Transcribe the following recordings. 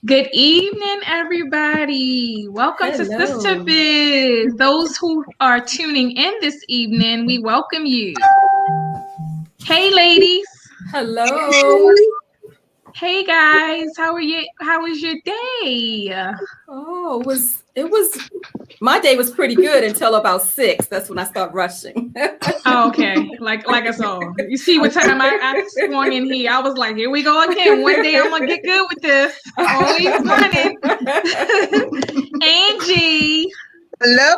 Good evening, everybody. Welcome to SISTABIZ. Those who are tuning in this evening, we welcome you. Hey, ladies. Hello. Hey, guys. How are you? How was your day? Oh, it was my day was pretty good until about 6. That's when I start rushing. Oh, okay. Like us all. You see what time I swung in here. I was like, here we go again. One day I'm gonna get good with this. Always running. Angie. Hello.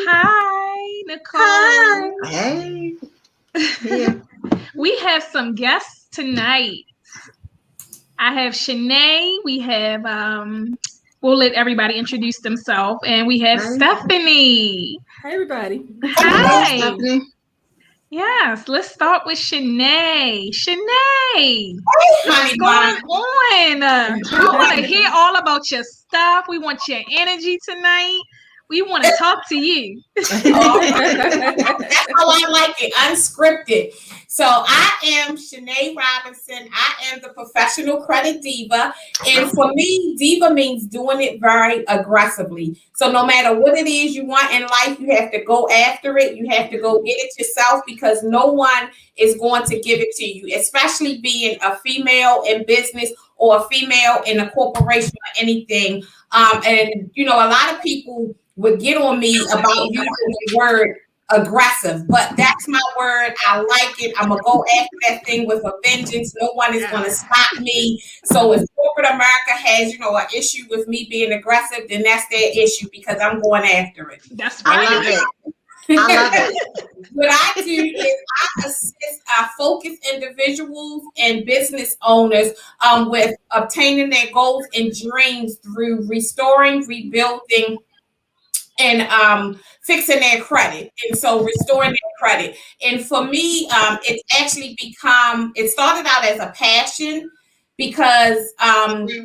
Hi, Nicole. Hi. Hey. Yeah. We have some guests tonight. I have Shanae. We have we'll let everybody introduce themselves, and we have Stephanie. Hi, everybody. Hi. Stephanie. Yes, let's start with Shanae. Shanae, what's going on? We want to hear all about your stuff. We want your energy tonight. We want to talk to you. That's how I like it, unscripted. So I am Shanae Robinson. I am the professional credit diva. And for me, diva means doing it very aggressively. So no matter what it is you want in life, you have to go after it. You have to go get it yourself because no one is going to give it to you, especially being a female in business or a female in a corporation or anything. And, you know, a lot of people would get on me about using the word aggressive, but that's my word. I like it. I'm gonna go after that thing with a vengeance. No one is gonna stop me. So if corporate America has, you know, an issue with me being aggressive, then that's their issue because I'm going after it. That's right. I love it. What I do is I assist focused individuals and business owners with obtaining their goals and dreams through restoring, rebuilding, and fixing their credit. And so restoring their credit. And for me, it's actually it started out as a passion because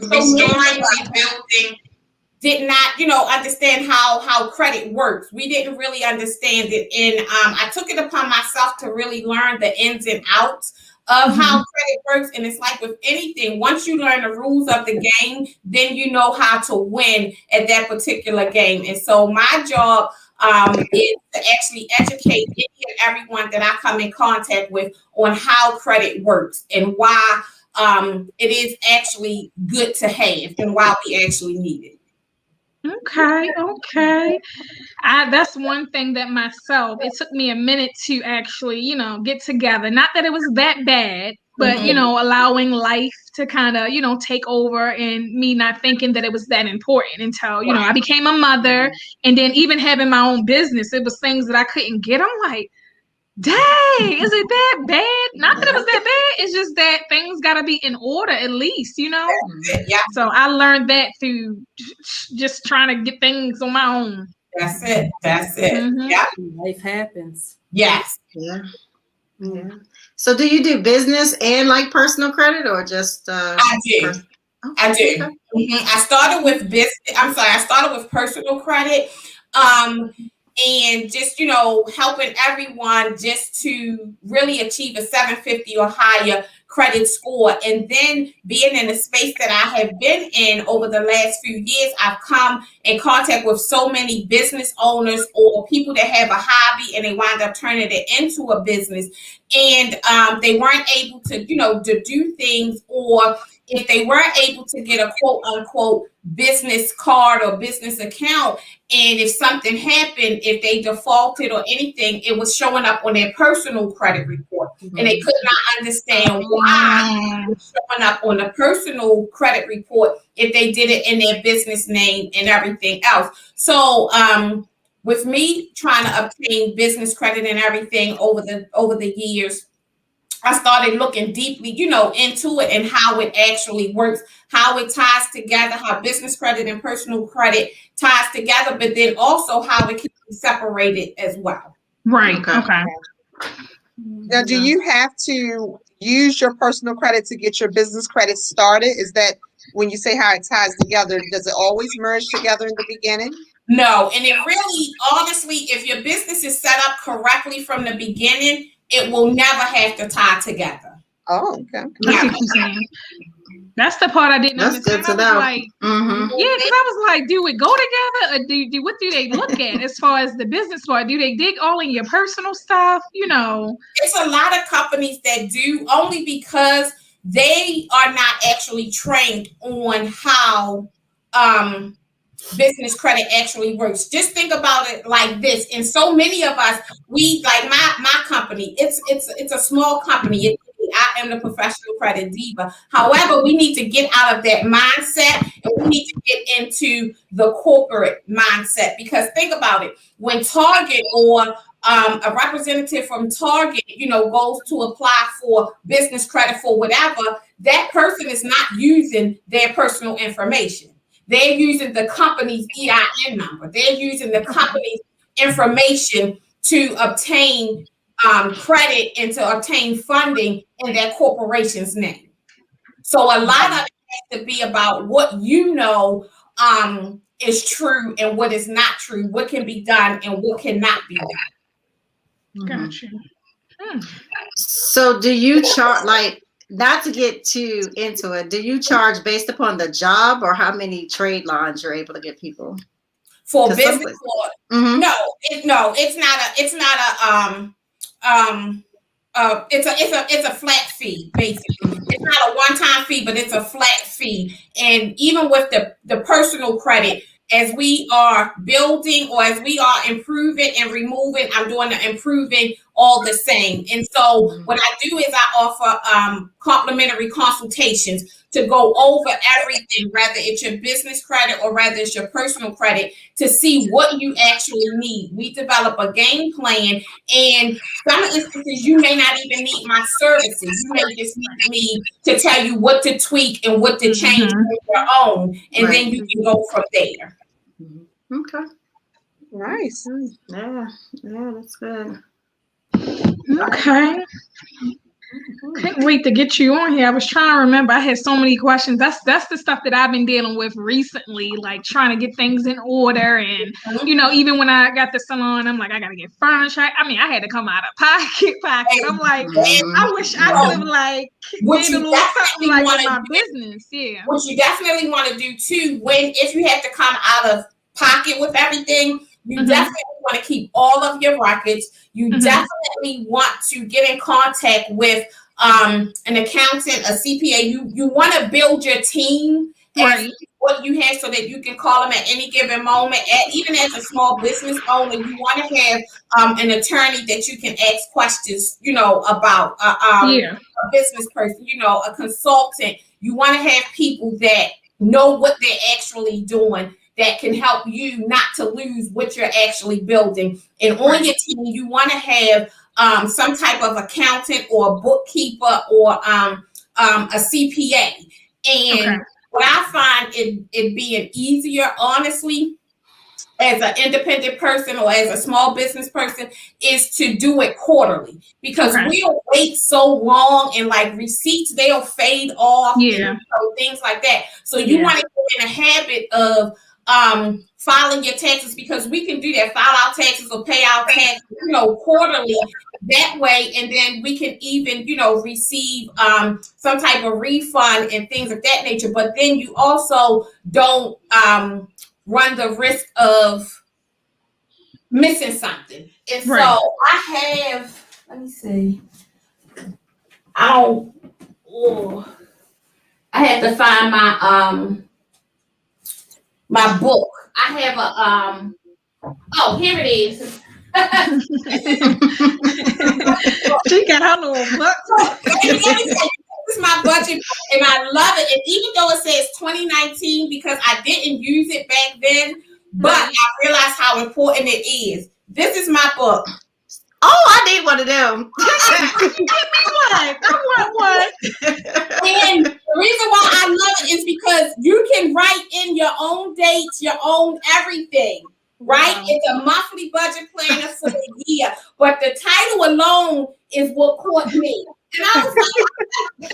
restoring, rebuilding did not, you know, understand how credit works. We didn't really understand it. And I took it upon myself to really learn the ins and outs of how credit works. And it's like with anything, once you learn the rules of the game, then you know how to win at that particular game. And so my job is to actually educate any and everyone that I come in contact with on how credit works and why it is actually good to have and why we actually need it. Okay. That's one thing that it took me a minute to actually, you know, get together. Not that it was that bad, but, you know, allowing life to kind of, you know, take over and me not thinking that it was that important until, you know, I became a mother and then even having my own business, it was things that I couldn't get. I'm like, dang, is it that bad? Not that it was that bad. It's just that things got to be in order at least, you know? Yeah. So I learned that through just trying to get things on my own. That's it. Mm-hmm. Yeah. Life happens. Yes. Yeah. So do you do business and like personal credit or just I do. I do. Okay. I started with I started with personal credit. And just, you know, helping everyone just to really achieve a 750 or higher credit score. And then being in the space that I have been in over the last few years, I've come in contact with so many business owners or people that have a hobby and they wind up turning it into a business. And they weren't able to, you know, to do things, or if they weren't able to get a quote unquote business card or business account, and if something happened, if they defaulted or anything, it was showing up on their personal credit report. And they could not understand why it was showing up on the personal credit report if they did it in their business name and everything else. So with me trying to obtain business credit and everything over the years, I started looking deeply, you know, into it and how it actually works, how it ties together, how business credit and personal credit ties together, but then also how it can be separated as well. Right. Okay. Now, do you have to use your personal credit to get your business credit started? Is that when you say how it ties together, does it always merge together in the beginning? No. And it really, honestly, if your business is set up correctly from the beginning, it will never have to tie together. Oh, okay. Yeah. That's the part I didn't That's understand. good to I was know. like, yeah, because I was like, do it go together, or do what do they look at as far as the business part? Do they dig all in your personal stuff? You know, it's a lot of companies that do, only because they are not actually trained on how business credit actually works. Just think about it like this. And so many of us, we like my company, it's a small company. I am the professional credit diva. However, we need to get out of that mindset and we need to get into the corporate mindset, because think about it. When Target or a representative from Target, goes to apply for business credit for whatever, that person is not using their personal information. They're using the company's EIN number. They're using the company's information to obtain credit and to obtain funding in their corporation's name. So a lot of it has to be about what is true and what is not true, what can be done and what cannot be done. Gotcha. So do you charge, like, not to get too into it, do you charge based upon the job or how many trade lines you're able to get people? For business, no, it's not it's a flat fee, basically. It's not a one-time fee, but it's a flat fee. And even with the personal credit, as we are building or as we are improving and removing, I'm doing the improving all the same. And so what I do is I offer complimentary consultations to go over everything, whether it's your business credit or whether it's your personal credit, to see what you actually need. We develop a game plan, and some instances you may not even need my services. You may just need me to tell you what to tweak and what to change on your own, and then you can go from there. Okay. Nice. Yeah, that's good. Okay. Can't wait to get you on here. I was trying to remember. I had so many questions. That's the stuff that I've been dealing with recently, like trying to get things in order. And even when I got the salon, I'm like, I gotta get furniture. I mean, I had to come out of pocket. I'm like, I wish I could have like did a little something like in my business. Yeah. What you definitely want to do too, if you have to come out of pocket with everything, you definitely want to keep all of your records. You definitely want to get in contact with an accountant, a CPA. You want to build your team and what you have so that you can call them at any given moment. Even as a small business owner, you want to have an attorney that you can ask questions, about a business person, a consultant. You want to have people that know what they're actually doing, that can help you not to lose what you're actually building. And on your team, you want to have some type of accountant or a bookkeeper or a CPA. And what I find it being easier, honestly, as an independent person or as a small business person, is to do it quarterly, because we'll wait so long and like receipts, they'll fade off and things like that. So you want to get in a habit of filing your taxes, because we can do that, file our taxes or pay our taxes, quarterly that way. And then we can even, receive some type of refund and things of that nature. But then you also don't run the risk of missing something. And so I have, let me see. I have to find my book. I have here it is. She got her little book. This is my budget book, and I love it. And even though it says 2019, because I didn't use it back then, but I realized how important it is. This is my book. Oh, I need one of them. Give me one. I want one. And the reason why I love it is because you can write in your own dates, your own everything, right? Wow. It's a monthly budget planner for the year, but the title alone is what caught me. And I was like,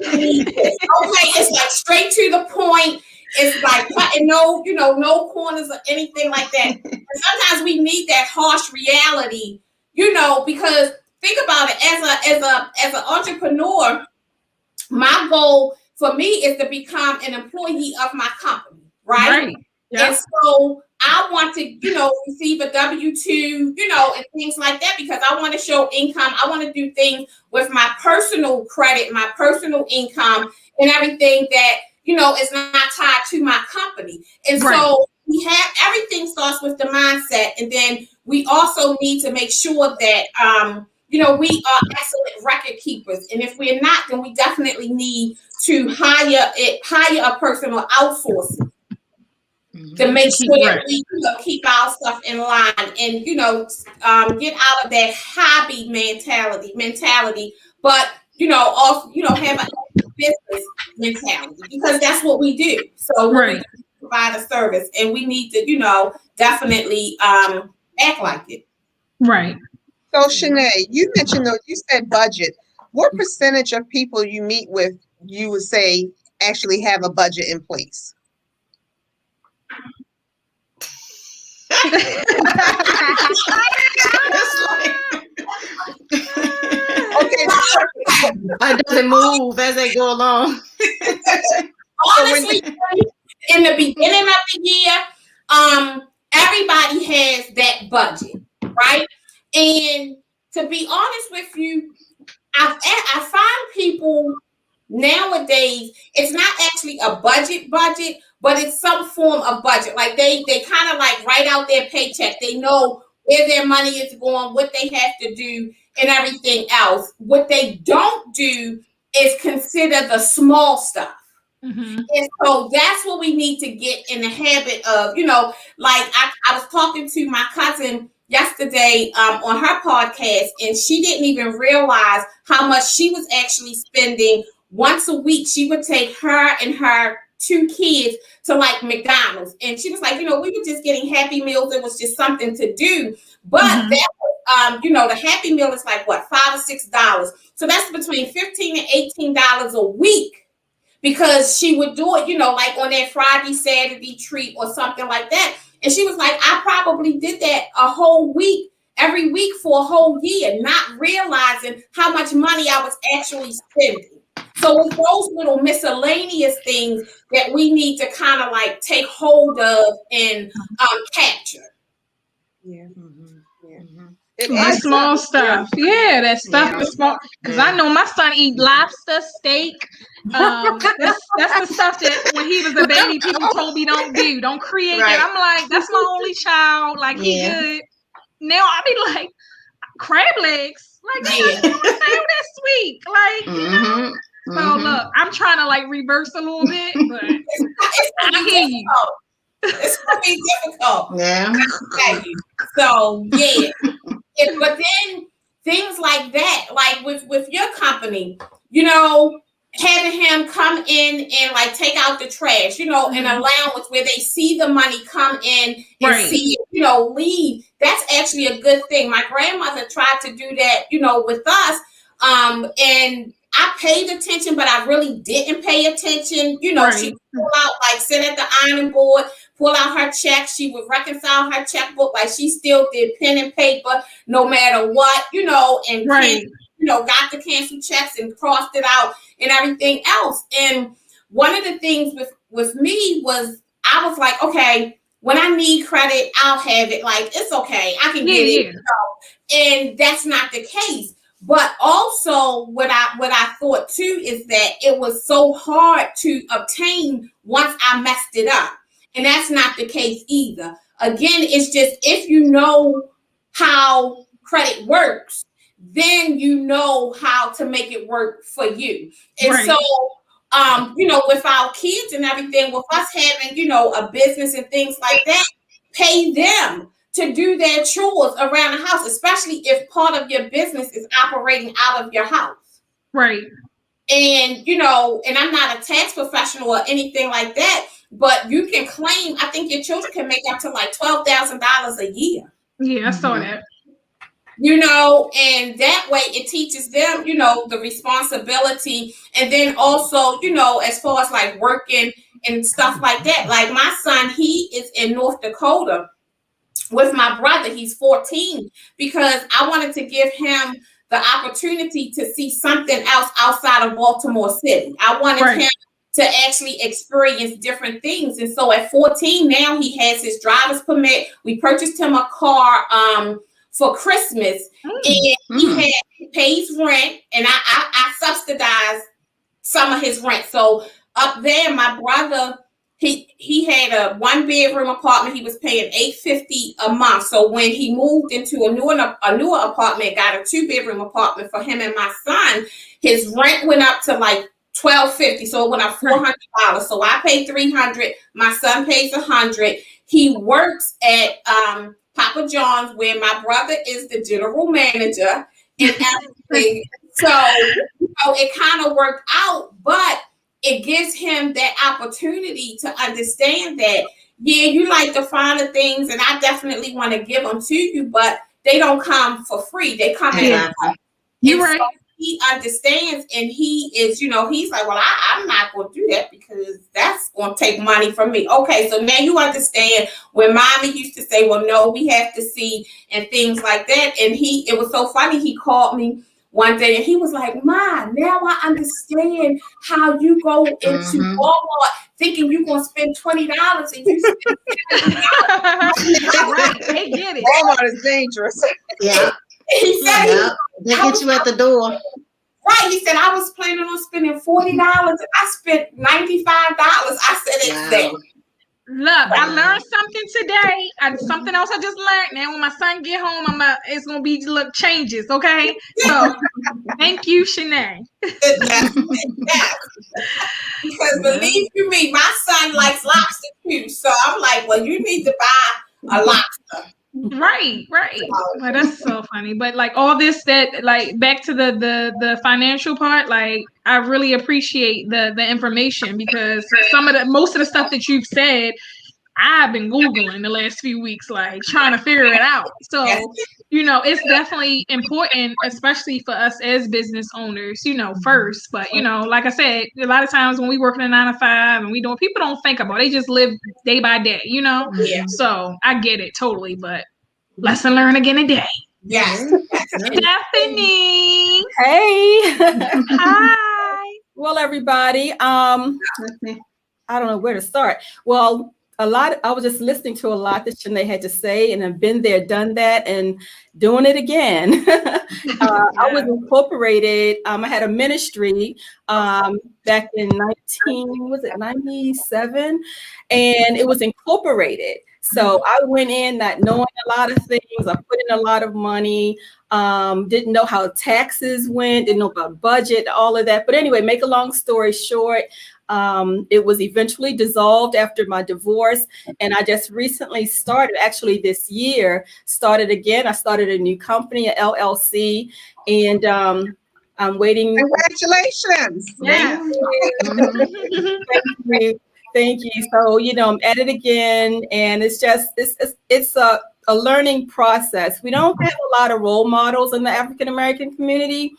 okay, it's like straight to the point. It's like no corners or anything like that. And sometimes we need that harsh reality, because think about it, as an entrepreneur, my goal for me is to become an employee of my company, right? Yep. And so I want to, receive a W-2, and things like that, because I want to show income. I want to do things with my personal credit, my personal income, and everything that, is not tied to my company. And so we have, everything starts with the mindset. And then we also need to make sure that, we are excellent record keepers. And if we're not, then we definitely need to hire a person or outsource it to make sure that we keep our stuff in line and, get out of that hobby mentality, but, also, have a business mentality, because that's what we do. So we provide a service, and we need to, definitely act like it. Right. So Shanae, you mentioned, though, you said budget. What percentage of people you meet with, you would say, actually have a budget in place? Okay. It doesn't move as they go along. Honestly, in the beginning of the year, everybody has that budget, right? And to be honest with you, I find people nowadays, it's not actually a budget, but it's some form of budget. Like they kind of like write out their paycheck. They know where their money is going, what they have to do, and everything else. What they don't do is consider the small stuff. Mm-hmm. And so that's what we need to get in the habit of, like I was talking to my cousin yesterday on her podcast, and she didn't even realize how much she was actually spending. Once a week, she would take her and her 2 kids to like McDonald's. And she was like, we were just getting Happy Meals. It was just something to do. But that was, the Happy Meal is like what, $5 or $6. So that's between $15 and $18 a week, because she would do it, like on that Friday, Saturday treat or something like that. And she was like, I probably did that a whole week, every week for a whole year, not realizing how much money I was actually spending. So it's those little miscellaneous things that we need to kind of like take hold of and capture. Yeah. Mm-hmm. Yeah. Mm-hmm. That small stuff. Yeah, that stuff is small. Because I know my son eat lobster, steak. That's the stuff that when he was a baby, people told me don't create that. I'm like, that's my only child. Like, he good. Now I be like, crab legs. Like, that's sweet. Like, So look, I'm trying to like reverse a little bit, but I hear you. It's gonna be difficult. Yeah. So but then things like that, like with your company, having him come in and like take out the trash, an allowance where they see the money come in and see it, leave. That's actually a good thing. My grandmother tried to do that, with us, and I paid attention, but I really didn't pay attention. She would pull out, like sit at the ironing board, pull out her check. She would reconcile her checkbook like she still did pen and paper, no matter what, and got the cancel checks and crossed it out and everything else. And one of the things with me was I was like, okay, when I need credit, I'll have it. Like, it's okay. I can get it. And that's not the case. But also what I thought too is that it was so hard to obtain once I messed it up. And that's not the case either. Again, it's just if you know how credit works, then you know how to make it work for you. And so with our kids and everything, with us having, a business and things like that, pay them to do their chores around the house, especially if part of your business is operating out of your house. Right. And, and I'm not a tax professional or anything like that, but you can claim, I think your children can make up to like $12,000 a year. Yeah, I saw that. And that way it teaches them, the responsibility. And then also, as far as like working and stuff like that, like my son, he is in North Dakota with my brother. He's 14, because I wanted to give him the opportunity to see something else outside of Baltimore City. I wanted him to actually experience different things. And so at 14, now he has his driver's permit. We purchased him a car for Christmas, and he pays rent, and I subsidized some of his rent. So up there, my brother, he had a 1-bedroom apartment. He was paying $850 a month. So when he moved into a newer apartment, got a 2-bedroom apartment for him and my son, his rent went up to like $1,250. So it went up $400. So I paid $300. My son pays $100. He works at Papa John's, where my brother is the general manager and everything. So it kind of worked out, but it gives him that opportunity to understand that, yeah, you like the finer things, and I definitely want to give them to you, but they don't come for free. They come in. You're right. So he understands, and he is, he's like, well, I'm not going to do that because that's going to take money from me. Okay, so now you understand when mommy used to say, well, no, we have to see, and things like that. And it was so funny. He called me one day and he was like, Ma, now I understand how you go into Walmart thinking you're going to spend $20 and you spend $70. Right, they get it. Walmart is dangerous. Yeah. He said, they get you at the door. Right. He said, I was planning on spending $40 and I spent $95. I said, exactly. Look, I learned something today. Something else I just learned. Now, when my son get home, it's gonna be changes. Okay, so thank you, Shanae. Yes. Because believe you me, my son likes lobster too. So I'm like, well, you need to buy a lobster. Right. Well, that's so funny. But like all this, that like back to the financial part, like I really appreciate the information, because most of the stuff that you've said, I've been Googling the last few weeks, like trying to figure it out. So, it's definitely important, especially for us as business owners, first. But, like I said, a lot of times when we work in a 9 to 5 and people don't think about it. They just live day by day, Yeah. So I get it totally. But lesson learned again today. Yes. Stephanie. Hey. Hi. Well, everybody, I don't know where to start. Well, I was just listening to a lot that Shanae had to say, and I've been there, done that, and doing it again. I was incorporated. I had a ministry back in 97? And it was incorporated. So I went in not knowing a lot of things. I put in a lot of money, didn't know how taxes went, didn't know about budget, all of that. But anyway, make a long story short, it was eventually dissolved after my divorce. And I just recently actually this year, started again. I started a new company, an LLC, and I'm waiting. Congratulations. Yeah. Thank you. So, I'm at it again, and it's just, it's a learning process. We don't have a lot of role models in the African-American community.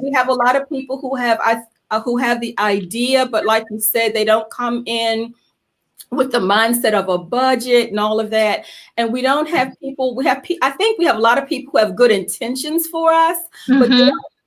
We have a lot of people who have the idea, but like you said, they don't come in with the mindset of a budget and all of that. And we don't have people, I think we have a lot of people who have good intentions for us,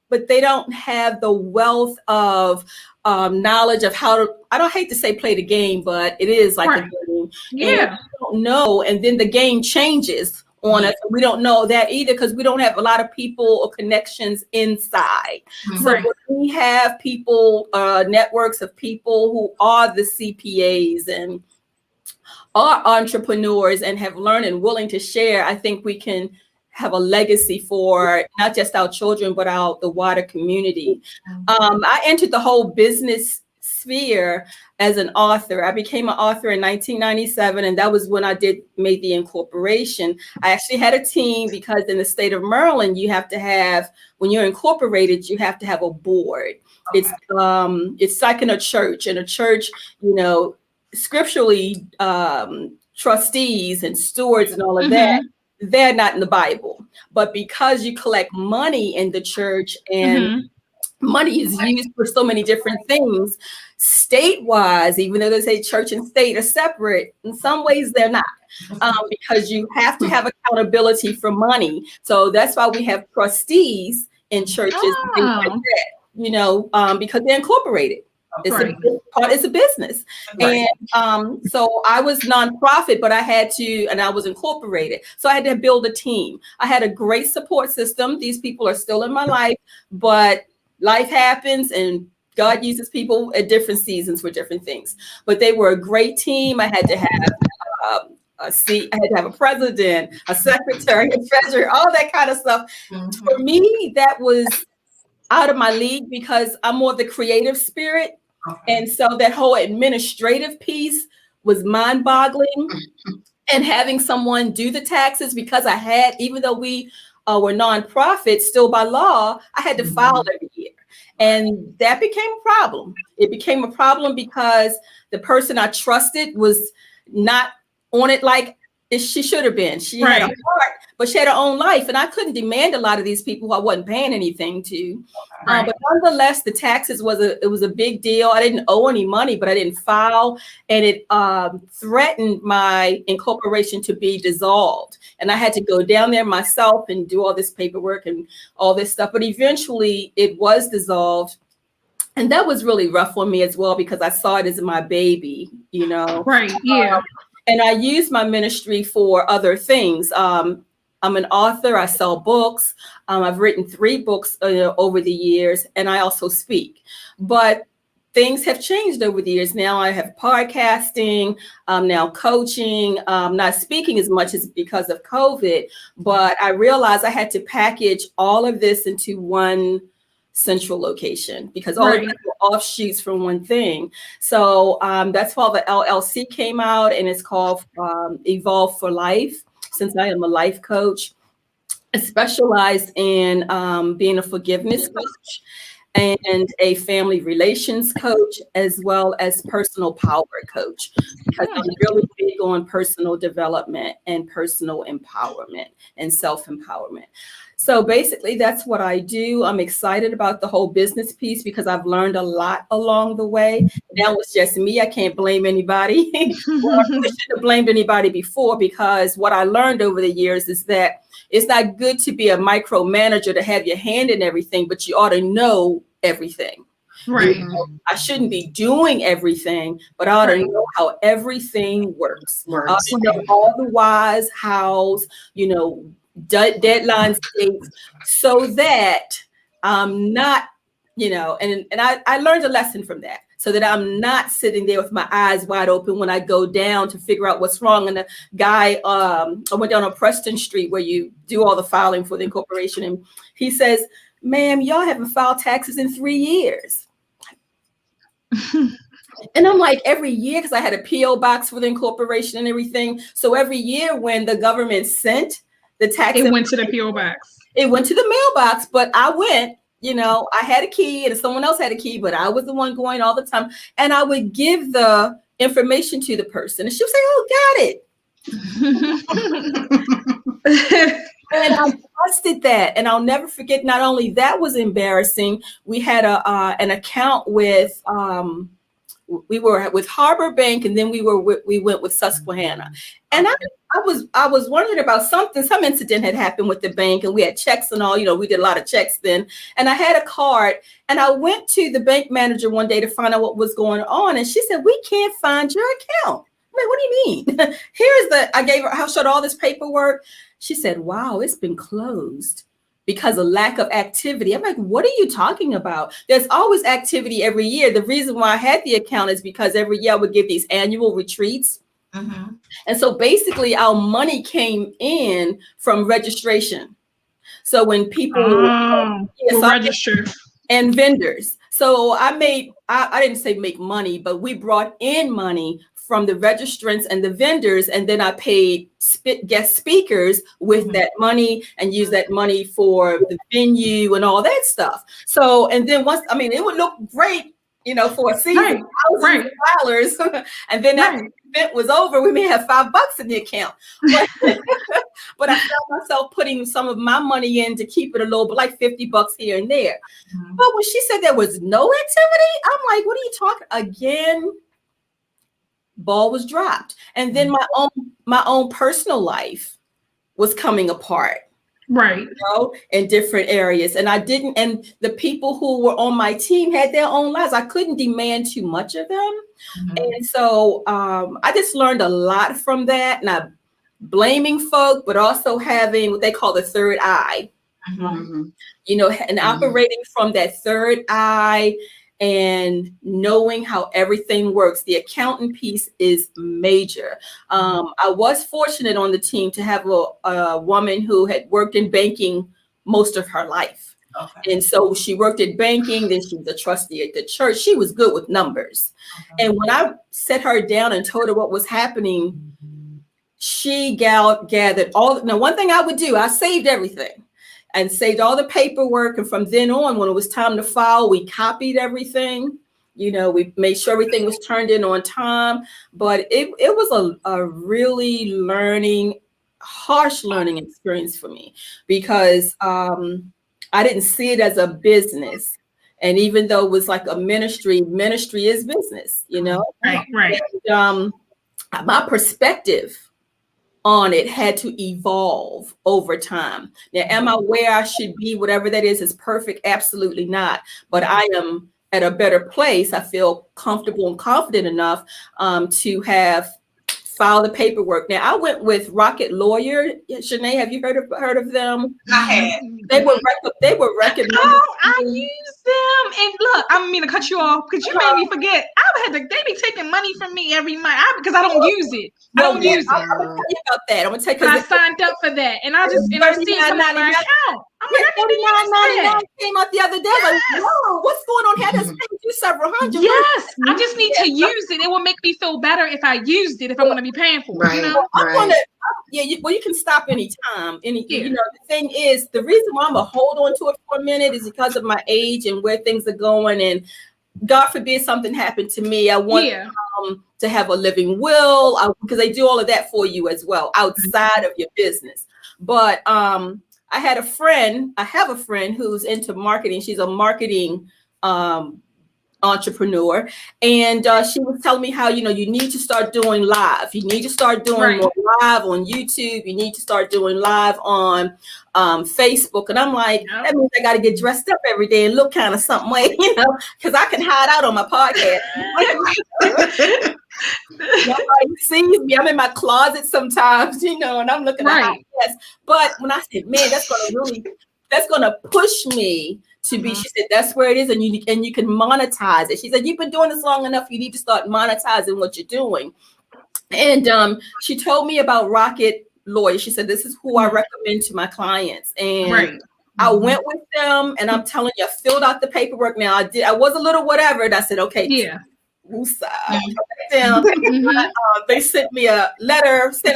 but they don't have the wealth of knowledge of how to, I don't hate to say play the game, but it is like a game. Yeah. And we don't know, and then the game changes on us. And we don't know that either, because we don't have a lot of people or connections inside. So we have people, networks of people who are the CPAs and are entrepreneurs and have learned and willing to share. I think we can have a legacy for not just our children, but the wider community. I entered the whole business sphere as an author. I became an author in 1997, and that was when I made the incorporation. I actually had a team, because in the state of Maryland, you have to have, when you're incorporated, you have to have a board. Okay. It's like in a church. In a church, scripturally, trustees and stewards and all of that, they're not in the Bible. But because you collect money in the church, and money is used for so many different things, state-wise, even though they say church and state are separate, in some ways they're not, because you have to have accountability for money. So that's why we have trustees in churches, and things like that, because they're incorporated. It's a business. Right. And so I was nonprofit, but I was incorporated. So I had to build a team. I had a great support system. These people are still in my life, but life happens and God uses people at different seasons for different things. But they were a great team. I had to have I had to have a president, a secretary, a treasurer, all that kind of stuff. Mm-hmm. For me, that was out of my league because I'm more the creative spirit. Okay. And so that whole administrative piece was mind-boggling. And having someone do the taxes, because even though we were nonprofit, still by law, I had to file every year. And that became a problem. It became a problem because the person I trusted was not on it like she should have been. She had a heart, but she had her own life. And I couldn't demand a lot of these people who I wasn't paying anything to. But nonetheless, the taxes was a big deal. I didn't owe any money, but I didn't file. And it threatened my incorporation to be dissolved. And I had to go down there myself and do all this paperwork and all this stuff. But eventually it was dissolved. And that was really rough for me as well, because I saw it as my baby, you know. Right. Yeah. And I use my ministry for other things. I'm an author. I sell books. I've written 3 books over the years, and I also speak. But things have changed over the years. Now I have podcasting, now coaching, not speaking as much as because of COVID. But I realized I had to package all of this into one central location, because all of these were offshoots from one thing. So that's why the LLC came out, and it's called Evolve for Life. Since I am a life coach, I specialize in being a forgiveness coach and a family relations coach, as well as personal power coach, because I'm really big on personal development and personal empowerment and self-empowerment. So basically, that's what I do. I'm excited about the whole business piece because I've learned a lot along the way. Now it's just me. I can't blame anybody. Well, I shouldn't have blamed anybody before, because what I learned over the years is that it's not good to be a micromanager, to have your hand in everything, but you ought to know everything. Right. I shouldn't be doing everything, but I ought to know how everything works. I ought to know all the whys, hows, deadline dates, so that I'm not, and I learned a lesson from that, so that I'm not sitting there with my eyes wide open when I go down to figure out what's wrong. And the guy, I went down on Preston Street where you do all the filing for the incorporation, and he says, "Ma'am, y'all haven't filed taxes in 3 years." And I'm like, every year, because I had a PO box for the incorporation and everything. So every year when the government sent the tax, it went to the PO box. It went to the mailbox, but I went, I had a key and someone else had a key, but I was the one going all the time. And I would give the information to the person, and she would say, "Oh, got it." And I trusted that. And I'll never forget, not only that was embarrassing, we had an account with we were with Harbor Bank, and then we went with Susquehanna. And I was wondering about some incident had happened with the bank, and we had checks and all, we did a lot of checks then. And I had a card, and I went to the bank manager one day to find out what was going on. And she said, "We can't find your account." I'm like, "What do you mean?" I showed all this paperwork. She said, "Wow, it's been closed because of lack of activity." I'm like, "What are you talking about? There's always activity every year." The reason why I had the account is because every year I would give these annual retreats. Mm-hmm. And so basically our money came in from registration. So when people register, and vendors. So I didn't say make money, but we brought in money from the registrants and the vendors, and then I paid guest speakers with that money and used that money for the venue and all that stuff. So, and then it would look great, for a season, thousands of dollars, and then after the event was over, we may have $5 in the account. But I found myself putting some of my money in to keep it a little bit, like $50 here and there. Mm-hmm. But when she said there was no activity, I'm like, "What are you talking again?" Ball was dropped. And then my own personal life was coming apart. Right. You know, in different areas. And the people who were on my team had their own lives. I couldn't demand too much of them. And so I just learned a lot from that, not blaming folk, but also having what they call the third eye, you know, and operating from that third eye and knowing how everything works. The accountant piece is major. I was fortunate on the team to have a woman who had worked in banking most of her life. Okay. And so she worked in banking, then she was a trustee at the church. She was good with numbers. Okay. And when I sat her down and told her what was happening, she gathered all. Now, one thing I would do, I saved everything and saved all the paperwork. And from then on, when it was time to file, we copied everything. You know, we made sure everything was turned in on time. But it was a really harsh learning experience for me, because I didn't see it as a business. And even though it was like a ministry is business, you know? Right. And, my perspective on it had to evolve over time. Now, am I where I should be? Whatever that is perfect? Absolutely not. But I am at a better place. I feel comfortable and confident enough to have filed the paperwork. Now, I went with Rocket Lawyer. Shanae, have you heard of them? I had. They were recommended. Oh, I use them. And look, I don't mean to cut you off because you made me forget. They be taking money from me every month because I don't use it. I don't use it. I'm gonna tell you about that. I'm gonna take. I signed up for that, and I see something on my account. I'm like, $39.99 came out the other day. Like, whoa, what's going on? Had us pay you several hundred. Yes, I just need to use it. It will make me feel better if I used it. If I'm going to be paying for it, you know. You can stop anytime. You know, the thing is, the reason why I'm gonna hold on to it for a minute is because of my age and where things are going. And God forbid something happened to me. I want to have a living will, because they do all of that for you as well outside of your business. But I have a friend who's into marketing. She's a marketing entrepreneur, and she was telling me how, you know, you need to start doing live. You need to start doing more live on YouTube. You need to start doing live on Facebook. And I'm like, that means I got to get dressed up every day and look kind of something way, you know, because I can hide out on my podcast. Nobody sees me. I'm in my closet sometimes, you know, and I'm looking at my desk. But when I said, man, that's going to push me to be, she said, that's where it is. And you can monetize it. She said, you've been doing this long enough. You need to start monetizing what you're doing. And she told me about Rocket Lawyer. She said, this is who I recommend to my clients. And I went with them, and I'm telling you, I filled out the paperwork. Now I was a little whatever. And I said, okay. Yeah. They sent me a letter saying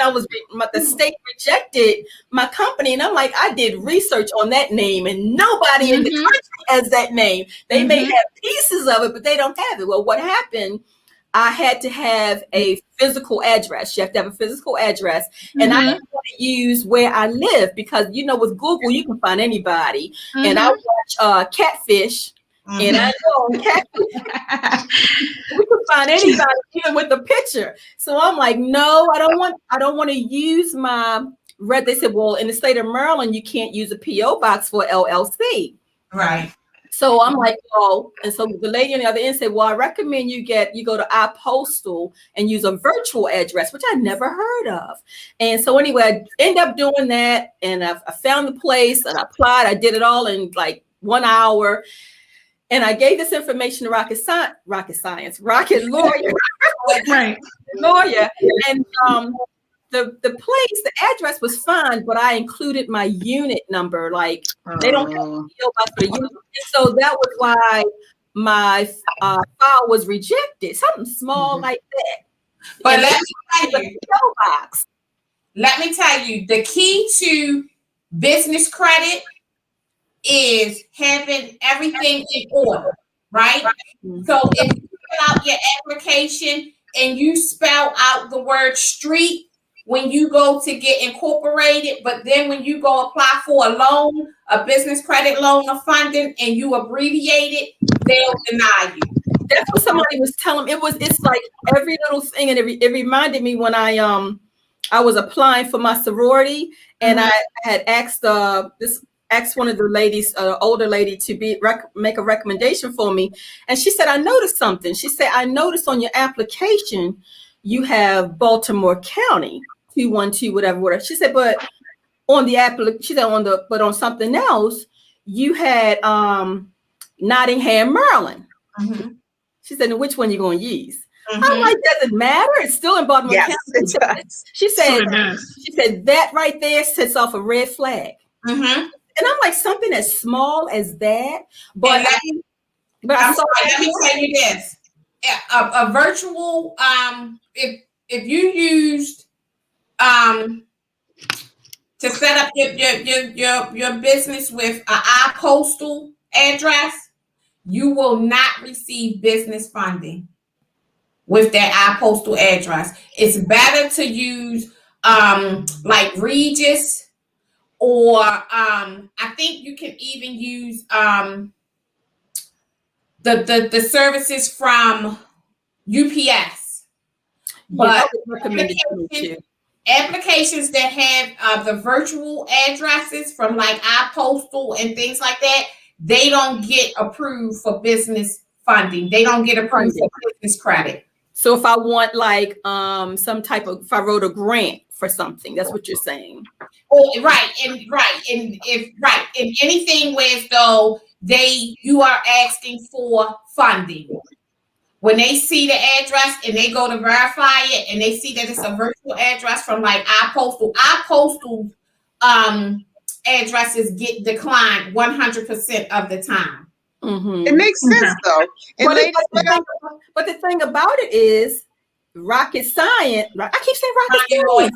the state rejected my company, and I'm like, I did research on that name, and nobody in the country has that name. They may have pieces of it, but they don't have it. Well, what happened? I had to have a physical address. You have to have a physical address, and I didn't want to use where I live because, you know, with Google you can find anybody. And I watch Catfish. And I know we can find anybody even with a picture. So I'm like, no, I don't want to use my red. They said, well, in the state of Maryland, you can't use a PO box for LLC. Right. So I'm like, oh, and so the lady on the other end said, well, I recommend you go to iPostal and use a virtual address, which I never heard of. And so anyway, I ended up doing that, and I found the place and I applied. I did it all in like 1 hour. And I gave this information to Rocket Lawyer. Lawyer. And the address was fine, but I included my unit number. Like they don't have to deal about the unit. So that was why my file was rejected. Something small like that. But let me tell you, the key to business credit is having everything in order, right? So if you fill out your application and you spell out the word street when you go to get incorporated, but then when you go apply for a loan, a business credit loan or funding, and you abbreviate it, they'll deny you. That's what somebody was telling me. It's like every little thing, and it reminded me when I I was applying for my sorority, and I had asked asked one of the ladies, older lady, to make a recommendation for me, and she said, I noticed something. She said, I noticed on your application you have Baltimore County 212 whatever. She said, but on the she said but on something else you had Nottingham, Maryland. She said, which one you going to use? I'm like, doesn't matter. It's still in Baltimore County. It does. She said that right there sets off a red flag. And I'm like, something as small as that. But let me tell you this: a virtual, if you used to set up your business with an I-postal address, you will not receive business funding with that I-postal address. It's better to use like Regis, or I think you can even use the services from UPS. But applications that have the virtual addresses from like I-postal and things like that, they don't get approved for business funding. They don't get approved for business credit. So if I want like some type of, if I wrote a grant for something, that's what you're saying. Oh, and anything where as though you are asking for funding. When they see the address and they go to verify it and they see that it's a virtual address from like I-postal addresses get declined 100% of the time. It makes sense though. And but the thing about it is, rocket science. I keep saying rocket science.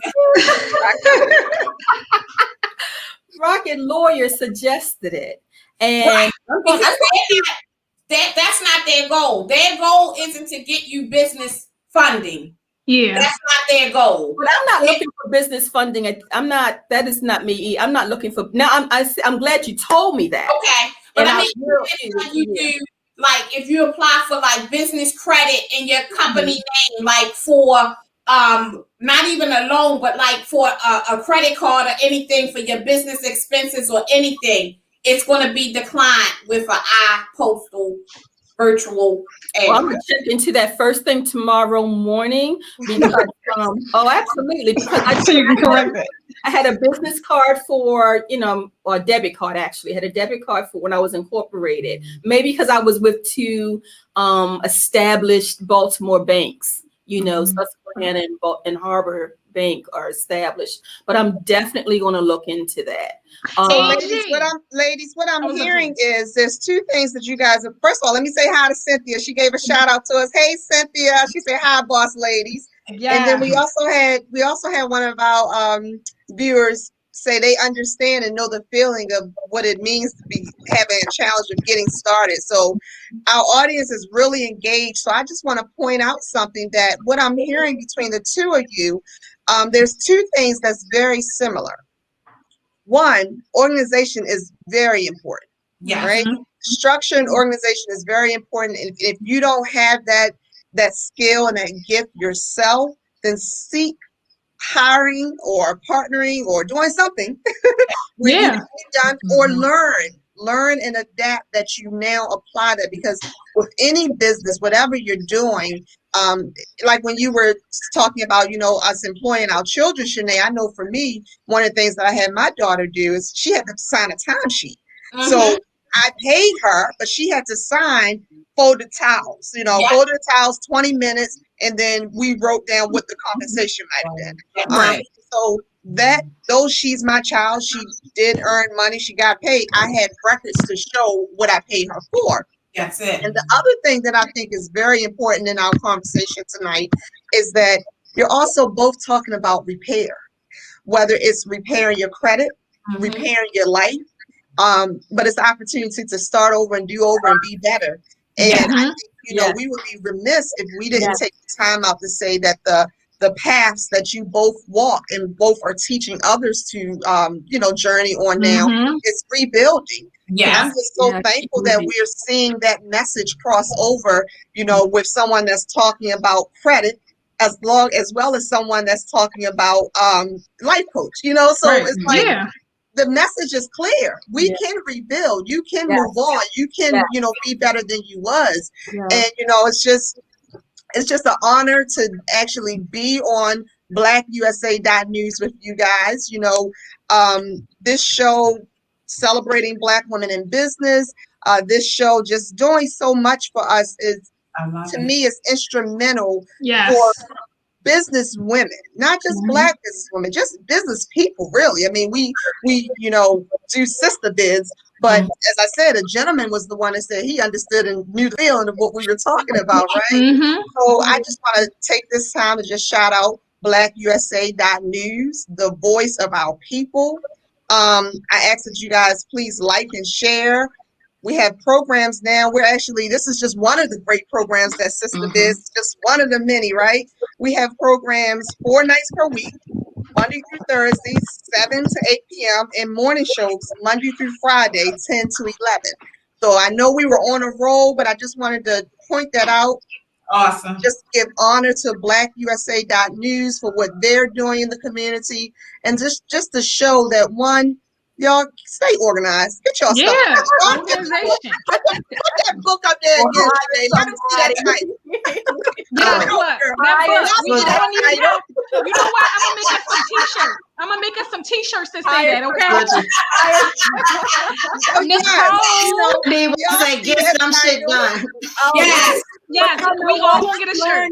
Rocket lawyer suggested it, and that's not their goal. Their goal isn't to get you business funding. Yeah, that's not their goal. But I'm not looking for business funding. I'm not. That is not me. I'm not looking for. Now I'm glad you told me that. Okay, but I mean, you do, like if you apply for like business credit in your company name, like for not even a loan, but like for a credit card or anything for your business expenses or anything, it's going to be declined with an I-postal virtual. Well, I'm going to check into that first thing tomorrow morning because, oh, absolutely. Because I had a business card for, or a debit card, actually. I had a debit card for when I was incorporated. Maybe because I was with two established Baltimore banks, Susquehanna and Harbor Bank are established. But I'm definitely going to look into that. Ladies, what I'm hearing is there's two things that you guys have. First of all, let me say hi to Cynthia. She gave a shout out to us. Hey, Cynthia. She said hi, boss ladies. Yeah. And then we also had one of our viewers say they understand and know the feeling of what it means to be having a challenge of getting started. So our audience is really engaged. So I just want to point out something that what I'm hearing between the two of you, there's two things that's very similar. One, organization is very important. Yeah. Right. Structure and organization is very important. And if you don't have that skill and that gift yourself, then seek hiring or partnering or doing something where you can be done, or learn and adapt that you now apply that. Because with any business, whatever you're doing, like when you were talking about, us employing our children, Shanae, I know for me, one of the things that I had my daughter do is she had to sign a timesheet. So I paid her, but she had to sign folded towels, folded towels, 20 minutes. And then we wrote down what the compensation might have been. Right. So though she's my child, she did earn money. She got paid. I had records to show what I paid her for. That's it. And the other thing that I think is very important in our conversation tonight is that you're also both talking about repair, whether it's repairing your credit, repairing your life, but it's the opportunity to start over and do over and be better. And I think, we would be remiss if we didn't take the time out to say that the paths that you both walk and both are teaching others to, journey on now is rebuilding. Yeah, I'm just so thankful that we're seeing that message cross over, with someone that's talking about credit as well as someone that's talking about life coach, so it's like the message is clear. We can rebuild. You can move on. You can, be better than you was. And it's just an honor to actually be on blackusa.news with you guys. This show celebrating Black women in business. This show just doing so much for us to me is instrumental for business women, not just Black business women, just business people, really. I mean, we do SISTABIZ, but as I said, a gentleman was the one that said he understood and knew the feeling of what we were talking about, right? So I just want to take this time to just shout out blackusa.news, the voice of our people. I ask that you guys please like and share. We have programs now. This is just one of the great programs that SISTABIZ, just one of the many, right? We have programs 4 nights per week, Monday through Thursday, 7 to 8 p.m., and morning shows Monday through Friday, 10 to 11. So I know we were on a roll, but I just wanted to point that out. Awesome. Just give honor to blackusa.news for what they're doing in the community, and just to show that y'all stay organized. Get y'all stuff. Organization. Put that book up there again today. Let me see that tonight. Guess what? You know what? I'm gonna make us some t-shirts to say that, okay? Diva say, get some shit done. Yes, we all gonna get a shirt.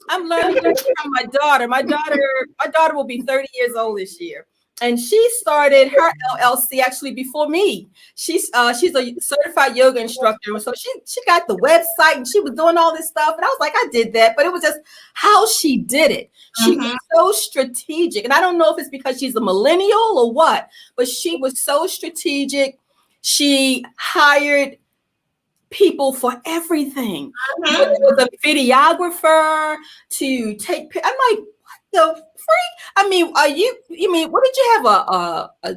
I'm learning from my daughter. My daughter will be 30 years old this year. And she started her LLC actually before me. She's a certified yoga instructor. So she got the website and she was doing all this stuff. And I was like, I did that, but it was just how she did it. She was so strategic. And I don't know if it's because she's a millennial or what, but she was so strategic. She hired people for everything. Whether it was a videographer to take pictures. I'm like, what the freak? I mean, what did you have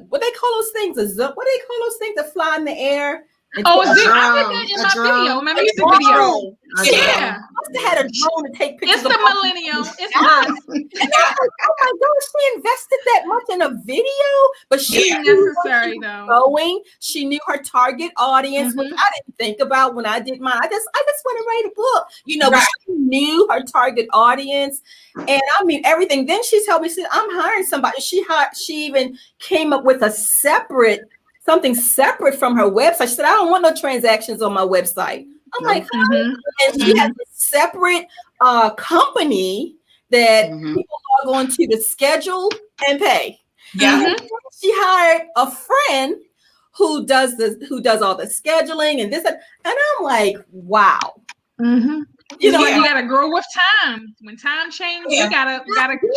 what they call those things? What do they call those things that fly in the air? I did that in my video. Remember the video? Yeah. I must have had a drone to take pictures. It's the millennial. It's us. Oh my God, she invested that much in a video, but she necessary though. She knew her target audience, which I didn't think about when I did mine. I just went and write a book, but she knew her target audience, and I mean everything. Then she told me, she said, I'm hiring somebody. She even came up with something separate from her website. She said, I don't want no transactions on my website. I'm like, and she has a separate company that people are going to schedule and pay. Yeah. She hired a friend who does all the scheduling and this, and I'm like, wow. You gotta grow with time. When time changes, you gotta